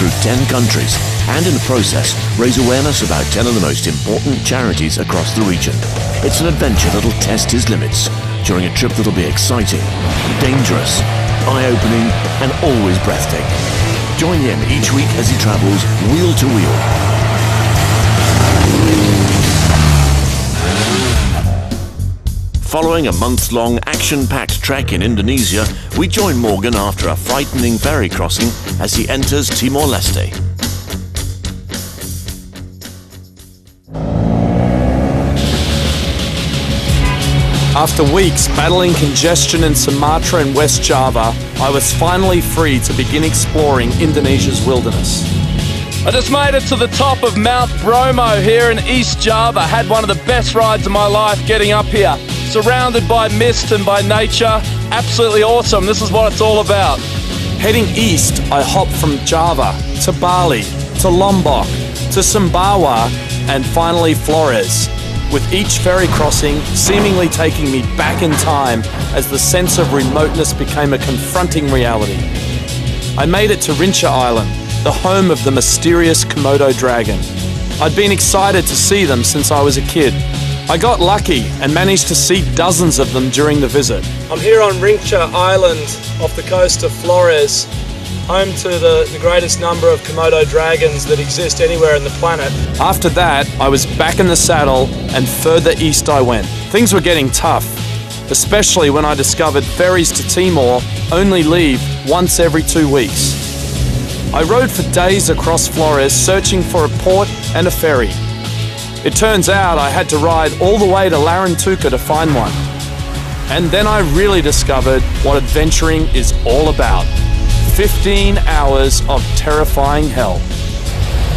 through 10 countries and in the process raise awareness about 10 of the most important charities across the region. It's an adventure that'll test his limits during a trip that'll be exciting, dangerous, eye-opening and always breathtaking. Join him each week as he travels wheel to wheel. Following a month-long action-packed trek in Indonesia, we join Morgan after a frightening ferry crossing as he enters Timor Leste. After weeks battling congestion in Sumatra and West Java, I was finally free to begin exploring Indonesia's wilderness. I just made it to the top of Mount Bromo here in East Java. Had one of the best rides of my life getting up here. Surrounded by mist and by nature, absolutely awesome. This is what it's all about. Heading east, I hopped from Java to Bali, to Lombok, to Sumbawa, and finally Flores, with each ferry crossing seemingly taking me back in time as the sense of remoteness became a confronting reality. I made it to Rinca Island, the home of the mysterious Komodo dragon. I'd been excited to see them since I was a kid. I got lucky and managed to see dozens of them during the visit. I'm here on Rinca Island off the coast of Flores, home to the greatest number of Komodo dragons that exist anywhere in the planet. After that, I was back in the saddle and further east I went. Things were getting tough, especially when I discovered ferries to Timor only leave once every 2 weeks. I rode for days across Flores searching for a port and a ferry. It turns out I had to ride all the way to Larantuka to find one. And then I really discovered what adventuring is all about. 15 hours of terrifying hell.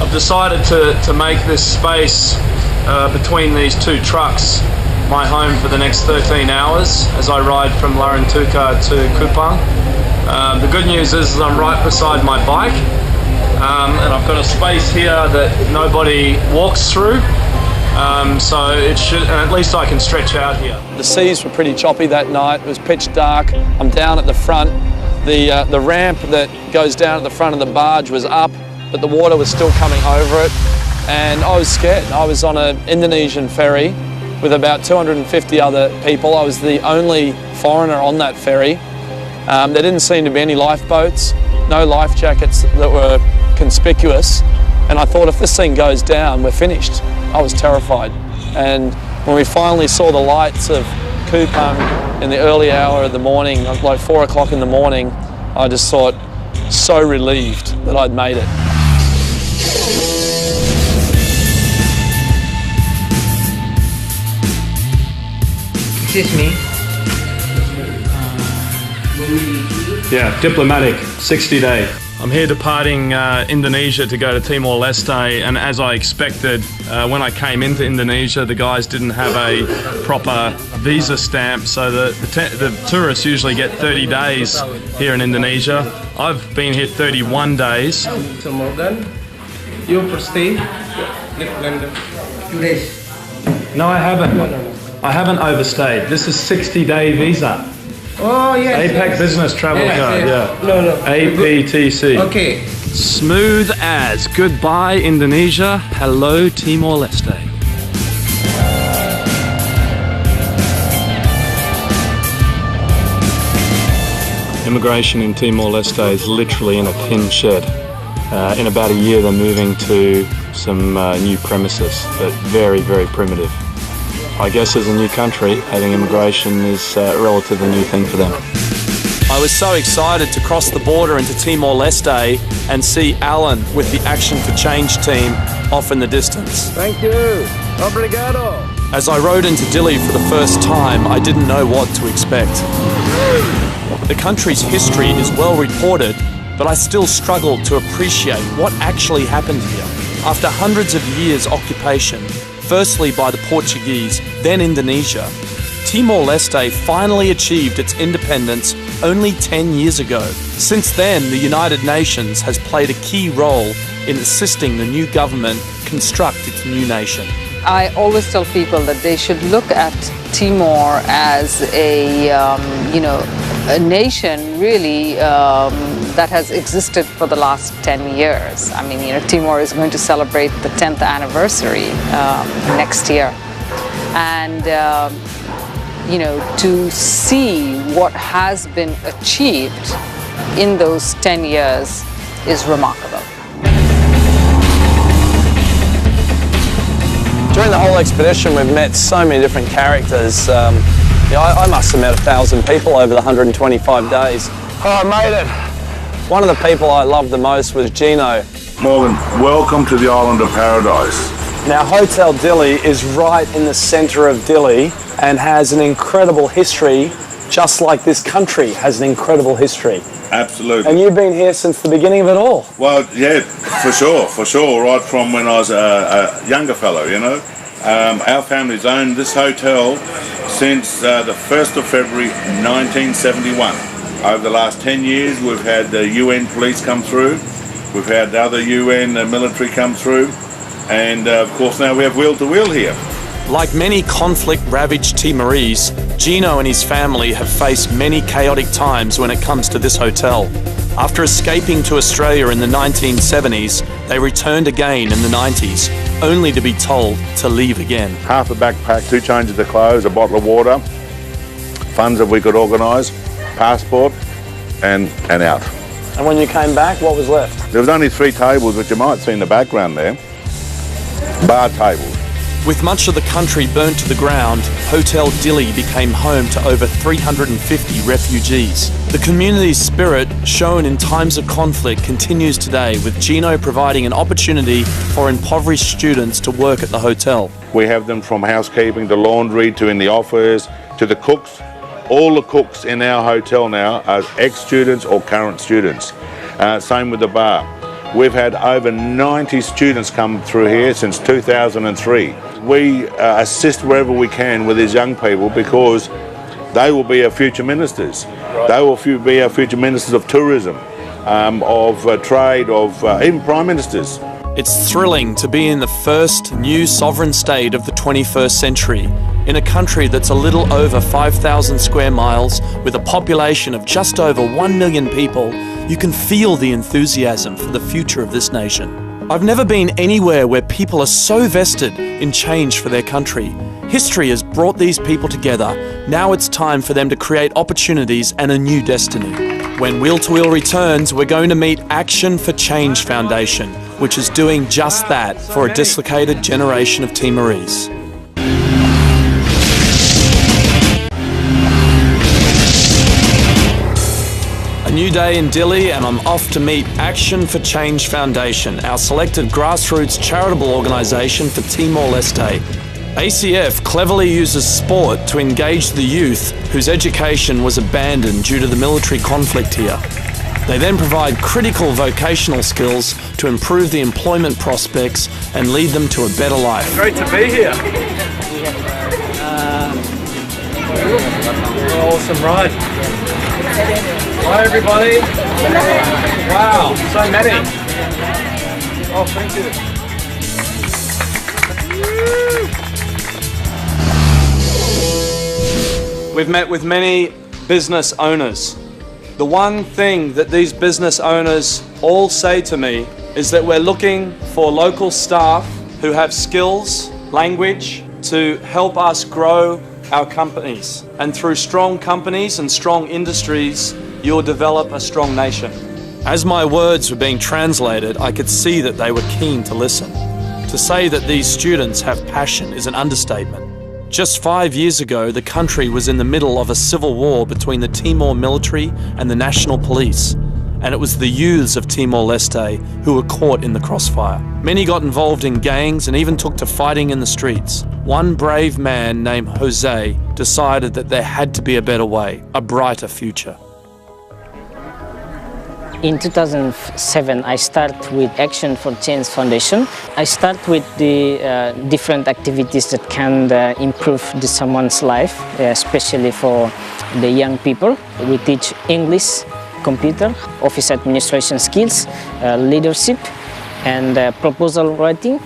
I've decided to make this space between these two trucks my home for the next 13 hours as I ride from Larantuka to Kupang. The good news is I'm right beside my bike, and I've got a space here that nobody walks through. So it should, at least I can stretch out here. The seas were pretty choppy that night. It was pitch dark. I'm down at the front. The ramp that goes down at the front of the barge was up, but the water was still coming over it. And I was scared. I was on an Indonesian ferry with about 250 other people. I was the only foreigner on that ferry. There didn't seem to be any lifeboats, no life jackets that were conspicuous. And I thought, if this thing goes down, we're finished. I was terrified. And when we finally saw the lights of Kupang in the early hour of the morning, like 4 o'clock in the morning, I just thought, so relieved that I'd made it. Excuse me. Yeah, diplomatic, 60-day. I'm here departing Indonesia to go to Timor Leste, and as I expected, when I came into Indonesia, the guys didn't have a proper visa stamp, so the tourists usually get 30 days here in Indonesia. I've been here 31 days. So Morgan, you stay London 2 days. No, I haven't. I haven't overstayed. This is 60-day visa. Oh yes. APAC Business Travel Card, yeah. No. APTC. Okay. Smooth as. Goodbye, Indonesia. Hello, Timor Leste. Immigration in Timor Leste is literally in a tin shed. In about a year, they're moving to some new premises, but very, very primitive. I guess as a new country, having immigration is a relatively new thing for them. I was so excited to cross the border into Timor Leste and see Alan with the Action for Change team off in the distance. Thank you. Obrigado. As I rode into Dili for the first time, I didn't know what to expect. The country's history is well reported, but I still struggled to appreciate what actually happened here. After hundreds of years' occupation, firstly by the Portuguese, then Indonesia, Timor Leste finally achieved its independence only 10 years ago. Since then, the United Nations has played a key role in assisting the new government construct its new nation. I always tell people that they should look at Timor as a, a nation really that has existed for the last 10 years. I mean, Timor is going to celebrate the 10th anniversary next year. And, to see what has been achieved in those 10 years is remarkable. During the whole expedition, we've met so many different characters. I must have met 1,000 people over the 125 days. Oh, I made it. One of the people I loved the most was Gino. Morgan, welcome to the island of paradise. Now, Hotel Dili is right in the centre of Dili and has an incredible history, just like this country has an incredible history. Absolutely. And you've been here since the beginning of it all. Well, yeah, for sure, right from when I was a younger fellow, Our family's owned this hotel since the 1st of February 1971. Over the last 10 years, we've had the UN police come through, we've had the other UN military come through, and of course now we have wheel to wheel here. Like many conflict-ravaged Timorese, Gino and his family have faced many chaotic times when it comes to this hotel. After escaping to Australia in the 1970s, they returned again in the 90s, only to be told to leave again. Half a backpack, 2 changes of clothes, a bottle of water, funds that we could organise, passport, and out. And when you came back, what was left? There was only 3 tables, which you might see in the background there, bar tables. With much of the country burnt to the ground, Hotel Dili became home to over 350 refugees. The community's spirit, shown in times of conflict, continues today, with Gino providing an opportunity for impoverished students to work at the hotel. We have them from housekeeping to laundry to in the office to the cooks. All the cooks in our hotel now are ex-students or current students. Same with the bar. We've had over 90 students come through here since 2003. We assist wherever we can with these young people because they will be our future ministers. Right. They will be our future ministers of tourism, of trade, of even prime ministers. It's thrilling to be in the first new sovereign state of the 21st century, in a country that's a little over 5,000 square miles, with a population of just over 1 million people. You can feel the enthusiasm for the future of this nation. I've never been anywhere where people are so vested in change for their country. History has brought these people together. Now it's time for them to create opportunities and a new destiny. When Wheel to Wheel returns, we're going to meet Action for Change Foundation, which is doing just that for a dislocated generation of Timorese. A new day in Dili, and I'm off to meet Action for Change Foundation, our selected grassroots charitable organisation for Timor Leste. ACF cleverly uses sport to engage the youth whose education was abandoned due to the military conflict here. They then provide critical vocational skills to improve the employment prospects and lead them to a better life. Great to be here. Awesome ride. Hi everybody. Wow, so many. Oh, thank you. We've met with many business owners. The one thing that these business owners all say to me is that we're looking for local staff who have skills, language, to help us grow our companies. And through strong companies and strong industries, you'll develop a strong nation. As my words were being translated, I could see that they were keen to listen. To say that these students have passion is an understatement. Just 5 years ago, the country was in the middle of a civil war between the Timor military and the national police, and it was the youths of Timor-Leste who were caught in the crossfire. Many got involved in gangs and even took to fighting in the streets. One brave man named Jose decided that there had to be a better way, a brighter future. In 2007, I started with Action for Change Foundation. I start with the different activities that can improve someone's life, especially for the young people. We teach English, computer, office administration skills, leadership, and proposal writing,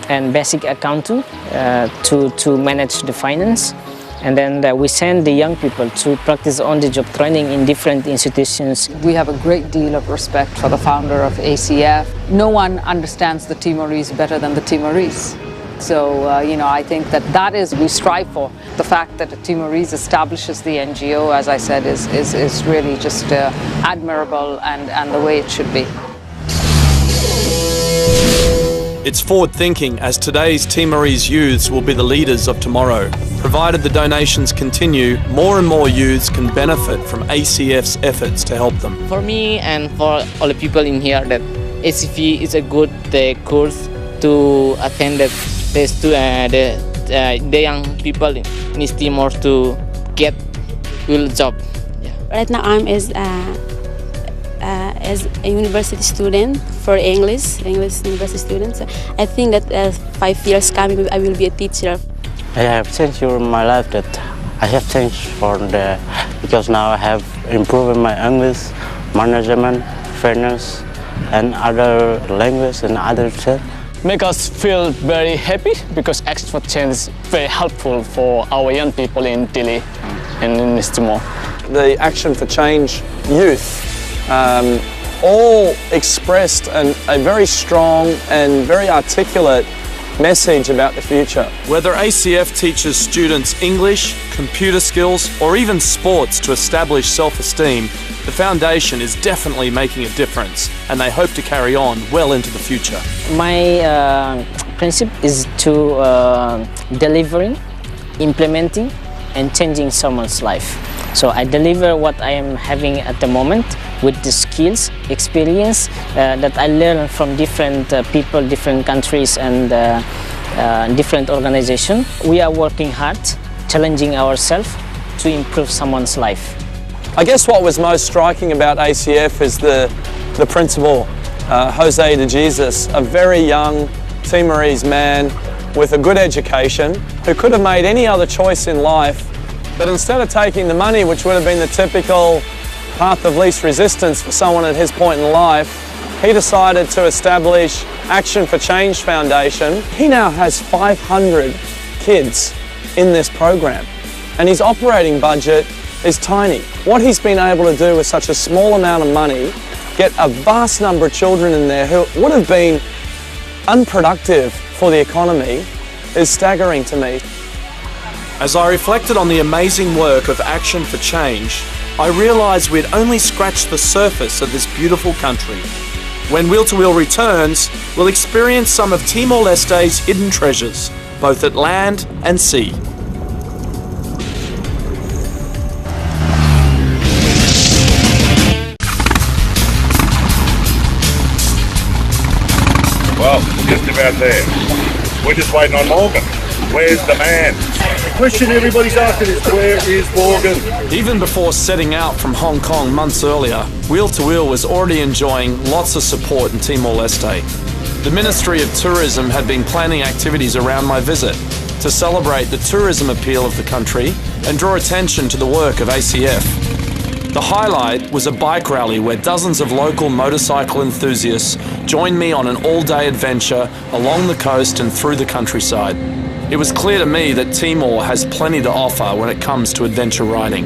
and basic accounting to manage the finance. And then we send the young people to practice on-the-job training in different institutions. We have a great deal of respect for the founder of ACF. No one understands the Timorese better than the Timorese. So, I think that is we strive for. The fact that the Timorese establishes the NGO, as I said, is really just admirable and the way it should be. It's forward-thinking, as today's Timorese youths will be the leaders of tomorrow. Provided the donations continue, more and more youths can benefit from ACF's efforts to help them. For me and for all the people in here, that ACF is a good course to attend the young people in East Timor to get real job. Yeah. Right now I'm as a university student for English university students. I think that 5 years coming I will be a teacher. I have changed my life, that I have changed because now I have improved my English, management, finance, and other language and other things. Make us feel very happy because Action for Change is very helpful for our young people in Dili and in East Timor. The Action for Change youth all expressed a very strong and very articulate message about the future. Whether ACF teaches students English, computer skills, or even sports to establish self-esteem, the foundation is definitely making a difference, and they hope to carry on well into the future. My principle is to delivering, implementing, and changing someone's life. So I deliver what I am having at the moment with the skills, experience that I learn from different people, different countries, and different organizations. We are working hard, challenging ourselves to improve someone's life. I guess what was most striking about ACF is the principal, Jose de Jesus, a very young Timorese man with a good education who could have made any other choice in life, but instead of taking the money, which would have been the typical path of least resistance for someone at his point in life, he decided to establish Action for Change Foundation. He now has 500 kids in this program, and his operating budget is tiny. What he's been able to do with such a small amount of money, get a vast number of children in there who would have been unproductive for the economy, is staggering to me. As I reflected on the amazing work of Action for Change, I realised we'd only scratched the surface of this beautiful country. When Wheel to Wheel returns, we'll experience some of Timor Leste's hidden treasures, both at land and sea. Well, just about there. We're just waiting on Morgan. Where's the man? The question everybody's asking is, where is Morgan? Even before setting out from Hong Kong months earlier, Wheel to Wheel was already enjoying lots of support in Timor Leste. The Ministry of Tourism had been planning activities around my visit to celebrate the tourism appeal of the country and draw attention to the work of ACF. The highlight was a bike rally where dozens of local motorcycle enthusiasts joined me on an all-day adventure along the coast and through the countryside. It was clear to me that Timor has plenty to offer when it comes to adventure riding.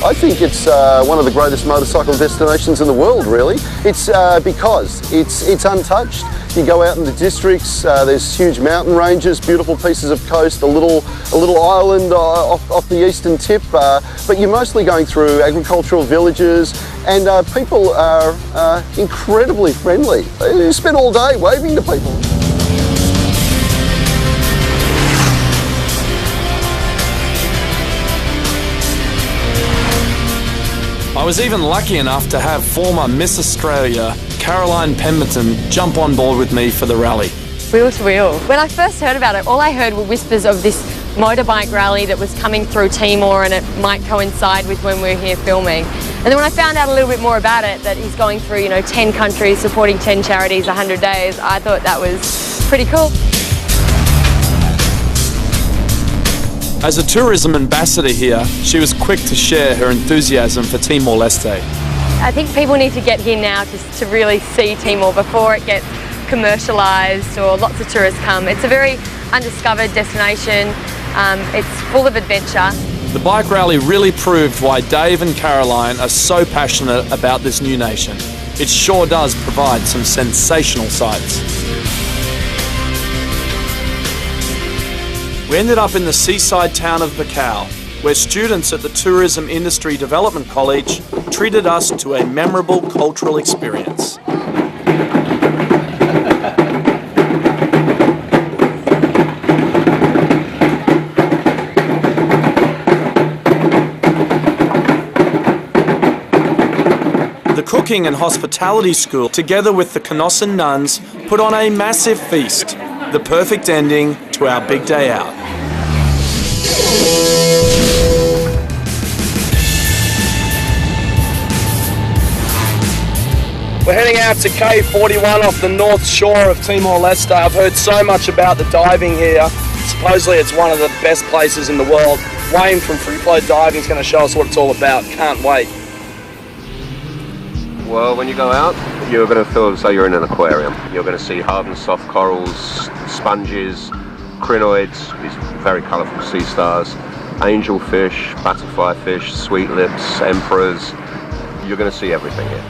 I think it's one of the greatest motorcycle destinations in the world, really. It's because it's untouched. You go out in the districts, there's huge mountain ranges, beautiful pieces of coast, a little island off the eastern tip, but you're mostly going through agricultural villages, and people are incredibly friendly. You spend all day waving to people. I was even lucky enough to have former Miss Australia, Caroline Pemberton, jump on board with me for the rally. Wheel to Wheel. When I first heard about it, all I heard were whispers of this motorbike rally that was coming through Timor, and it might coincide with when we're here filming. And then when I found out a little bit more about it, that he's going through, 10 countries, supporting 10 charities, 100 days, I thought that was pretty cool. As a tourism ambassador here, she was quick to share her enthusiasm for Timor Leste. I think people need to get here now to really see Timor before it gets commercialised or lots of tourists come. It's a very undiscovered destination. It's full of adventure. The bike rally really proved why Dave and Caroline are so passionate about this new nation. It sure does provide some sensational sights. We ended up in the seaside town of Bacau, where students at the Tourism Industry Development College treated us to a memorable cultural experience. The Cooking and Hospitality School, together with the Canossian nuns, put on a massive feast, the perfect ending to our big day out. We're heading out to Cave 41 off the north shore of Timor Leste. I've heard so much about the diving here. Supposedly it's one of the best places in the world. Wayne from Free Flow Diving is going to show us what it's all about. Can't wait. Well, when you go out, you're going to feel as though you're in an aquarium. You're going to see hard and soft corals, sponges, crinoids, these very colourful sea stars, angelfish, butterfly fish, sweet lips, emperors. You're going to see everything here.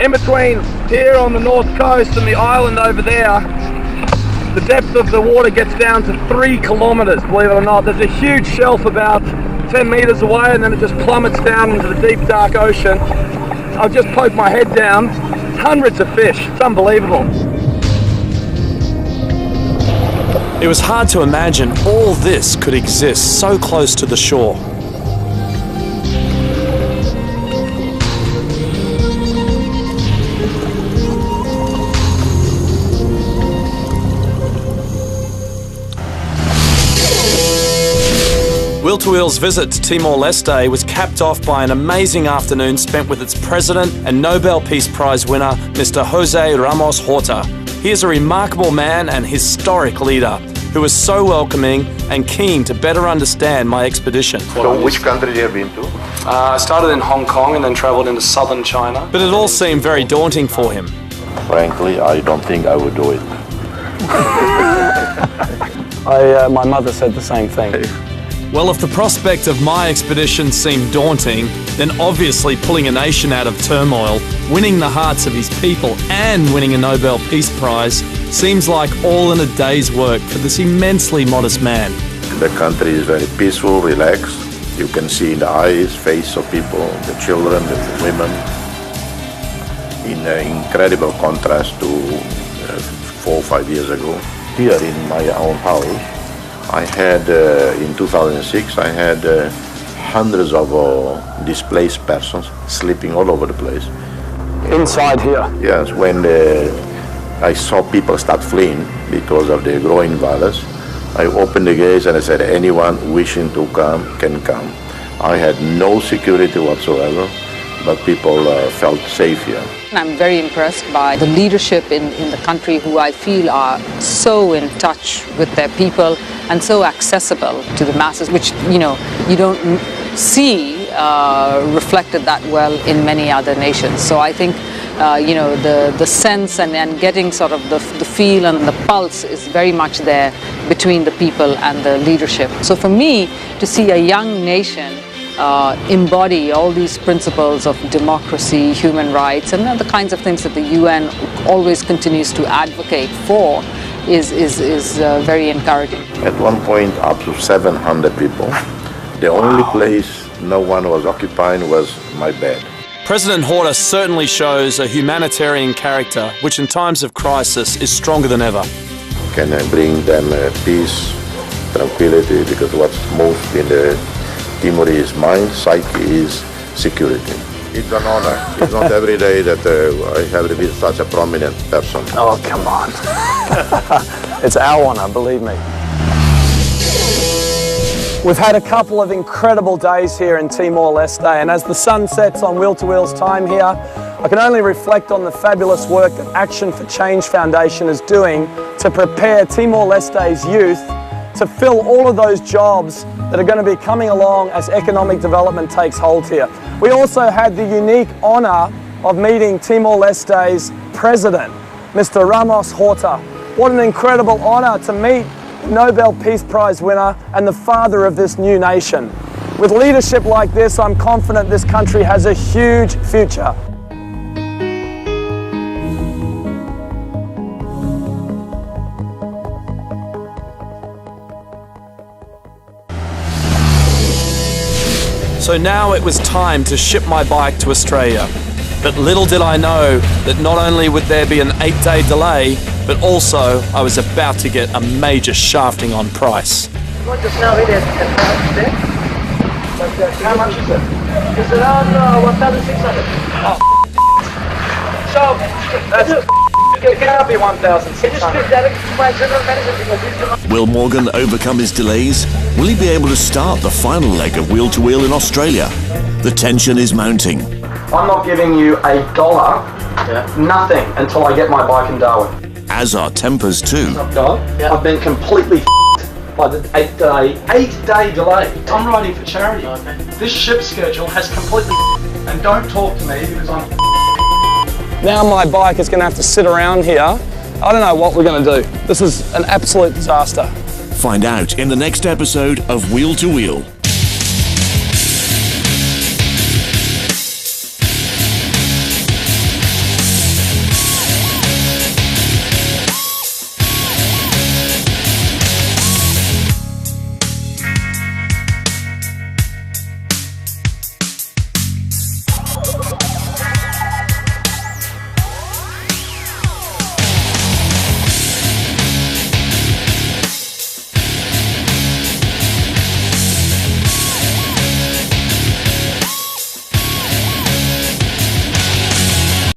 In between here on the north coast and the island over there, the depth of the water gets down to 3 kilometres, believe it or not. There's a huge shelf about 10 metres away, and then it just plummets down into the deep dark ocean. I've just poked my head down. Hundreds of fish. It's unbelievable. It was hard to imagine all this could exist so close to the shore. Will to Will's visit to Timor Leste was capped off by an amazing afternoon spent with its president and Nobel Peace Prize winner, Mr. Jose Ramos Horta. He is a remarkable man and historic leader who was so welcoming and keen to better understand my expedition. So which country have you been to? I started in Hong Kong and then travelled into southern China. But it all seemed very daunting for him. Frankly, I don't think I would do it. My mother said the same thing. Well, if the prospect of my expedition seemed daunting, then obviously pulling a nation out of turmoil, winning the hearts of his people and winning a Nobel Peace Prize seems like all in a day's work for this immensely modest man. The country is very peaceful, relaxed. You can see in the eyes, face of people, the children, the women, in incredible contrast to 4 or 5 years ago. Here in my own house, I had, in 2006, I had hundreds of displaced persons sleeping all over the place. Inside here? Yes, when I saw people start fleeing because of the growing violence, I opened the gates and I said, anyone wishing to come can come. I had no security whatsoever, but people felt safe here. I'm very impressed by the leadership in the country who I feel are so in touch with their people and so accessible to the masses, which, you don't see reflected that well in many other nations. So I think, the sense and getting sort of the feel and the pulse is very much there between the people and the leadership. So for me, to see a young nation embody all these principles of democracy, human rights, and the kinds of things that the UN always continues to advocate for is very encouraging. At one point, up to 700 people. The only place no one was occupying was my bed. President Horta certainly shows a humanitarian character, which in times of crisis is stronger than ever. Can I bring them peace, tranquility, because what's most in the Timorese mind, psyche, is security. It's an honor. It's not every day that I have to be such a prominent person. Oh, come on. It's our honor, believe me. We've had a couple of incredible days here in Timor Leste, and as the sun sets on Will to Will's time here, I can only reflect on the fabulous work that Action for Change Foundation is doing to prepare Timor-Leste's youth to fill all of those jobs that are going to be coming along as economic development takes hold here. We also had the unique honour of meeting Timor-Leste's president, Mr. Ramos Horta. What an incredible honour to meet the Nobel Peace Prize winner and the father of this new nation. With leadership like this, I'm confident this country has a huge future. So now it was time to ship my bike to Australia. But little did I know that not only would there be an 8-day delay, but also I was about to get a major shafting on price. How much is it? It's around 1,600. So, it can't be 1,600. Will Morgan overcome his delays? Will he be able to start the final leg of Wheel to Wheel in Australia? The tension is mounting. I'm not giving you $1, nothing, until I get my bike in Darwin. As are tempers too. I've been completely by the 8-day delay. I'm riding for charity. This ship schedule has completely and don't talk to me because I'm Now my bike is going to have to sit around here. I don't know what we're going to do. This is an absolute disaster. Find out in the next episode of Wheel to Wheel.